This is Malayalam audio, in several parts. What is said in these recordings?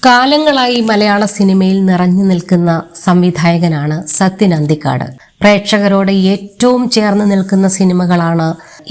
കാലങ്ങളായി മലയാള സിനിമയിൽ നിറഞ്ഞു നിൽക്കുന്ന സംവിധായകനാണ് സത്യൻ അന്തിക്കാട്. പ്രേക്ഷകരോട് ഏറ്റവും ചേർന്ന് നിൽക്കുന്ന സിനിമകളാണ്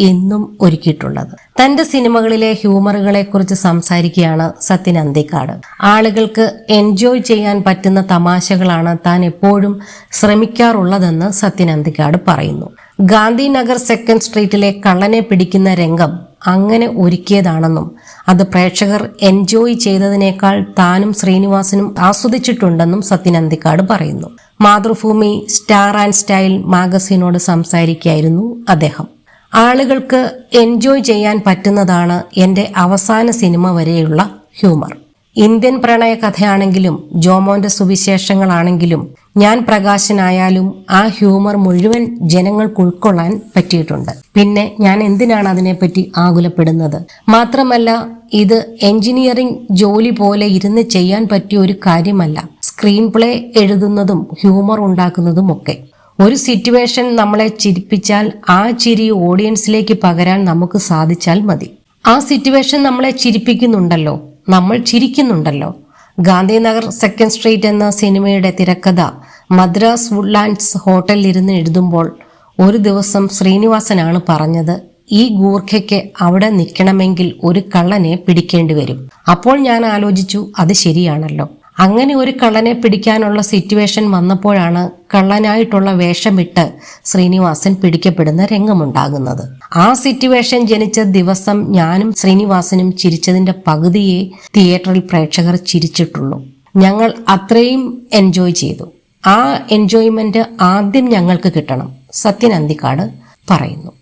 എന്നും ഒരുക്കിയിട്ടുള്ളത്. തന്റെ സിനിമകളിലെ ഹ്യൂമറുകളെ കുറിച്ച് സംസാരിക്കുകയാണ് സത്യൻ അന്തിക്കാട്. ആളുകൾക്ക് എൻജോയ് ചെയ്യാൻ പറ്റുന്ന തമാശകളാണ് താൻ എപ്പോഴും ശ്രമിക്കാറുള്ളതെന്ന് സത്യൻ അന്തിക്കാട് പറയുന്നു. ഗാന്ധിനഗർ സെക്കൻഡ് സ്ട്രീറ്റിലെ കള്ളനെ പിടിക്കുന്ന രംഗം അങ്ങനെ ഒരുക്കിയതാണെന്നും അത് പ്രേക്ഷകർ എൻജോയ് ചെയ്തതിനേക്കാൾ താനും ശ്രീനിവാസനും ആസ്വദിച്ചിട്ടുണ്ടെന്നും സത്യൻ അന്തിക്കാട് പറയുന്നു. മാതൃഭൂമി സ്റ്റാർ ആൻഡ് സ്റ്റൈൽ മാഗസിനോട് സംസാരിക്കുകയായിരുന്നു അദ്ദേഹം. ആളുകൾക്ക് എൻജോയ് ചെയ്യാൻ പറ്റുന്നതാണ് എൻ്റെ അവസാന സിനിമ വരെയുള്ള ഹ്യൂമർ. ഇന്ത്യൻ പ്രണയ കഥയാണെങ്കിലും ജോമോന്റെ സുവിശേഷങ്ങളാണെങ്കിലും ഞാൻ പ്രകാശനായാലും ആ ഹ്യൂമർ മുഴുവൻ ജനങ്ങൾക്ക് ഉൾക്കൊള്ളാൻ പറ്റിയിട്ടുണ്ട്. പിന്നെ ഞാൻ എന്തിനാണ് അതിനെപ്പറ്റി ആകുലപ്പെടുന്നത്? മാത്രമല്ല, ഇത് എഞ്ചിനീയറിംഗ് ജോലി പോലെ ഇരുന്ന് ചെയ്യാൻ പറ്റിയ ഒരു കാര്യമല്ല. സ്ക്രീൻ പ്ലേ എഴുതുന്നതും ഹ്യൂമർ ഉണ്ടാക്കുന്നതും ഒക്കെ. ഒരു സിറ്റുവേഷൻ നമ്മളെ ചിരിപ്പിച്ചാൽ ആ ചിരി ഓഡിയൻസിലേക്ക് പകരാൻ നമുക്ക് സാധിച്ചാൽ മതി. ആ സിറ്റുവേഷൻ നമ്മളെ ചിരിപ്പിക്കുന്നുണ്ടല്ലോ, നമ്മൾ ചിരിക്കുന്നുണ്ടല്ലോ. ഗാന്ധിനഗർ സെക്കൻഡ് സ്ട്രീറ്റ് എന്ന സിനിമയുടെ തിരക്കഥ മദ്രാസ് വുഡ്ലാൻഡ്സ് ഹോട്ടലിൽ ഇരുന്ന് എഴുതുമ്പോൾ ഒരു ദിവസം ശ്രീനിവാസനാണ് പറഞ്ഞത്, ഈ ഗൂർഖയ്ക്ക് അവിടെ നിൽക്കണമെങ്കിൽ ഒരു കള്ളനെ പിടിക്കേണ്ടി വരും. അപ്പോൾ ഞാൻ ആലോചിച്ചു, അത് ശരിയാണല്ലോ. അങ്ങനെ ഒരു കള്ളനെ പിടിക്കാനുള്ള സിറ്റുവേഷൻ വന്നപ്പോഴാണ് കള്ളനായിട്ടുള്ള വേഷമിട്ട് ശ്രീനിവാസൻ പിടിക്കപ്പെടുന്ന രംഗമുണ്ടാകുന്നത്. ആ സിറ്റുവേഷൻ ജനിച്ച ദിവസം ഞാനും ശ്രീനിവാസനും ചിരിച്ചതിന്റെ പകുതിയെ തിയേറ്ററിൽ പ്രേക്ഷകർ ചിരിച്ചിട്ടുള്ളൂ. ഞങ്ങൾ അത്രയും എൻജോയ് ചെയ്തു. ആ എൻജോയ്മെന്റ് ആദ്യം ഞങ്ങൾക്ക് കിട്ടണം, സത്യൻ അന്തിക്കാട് പറയുന്നു.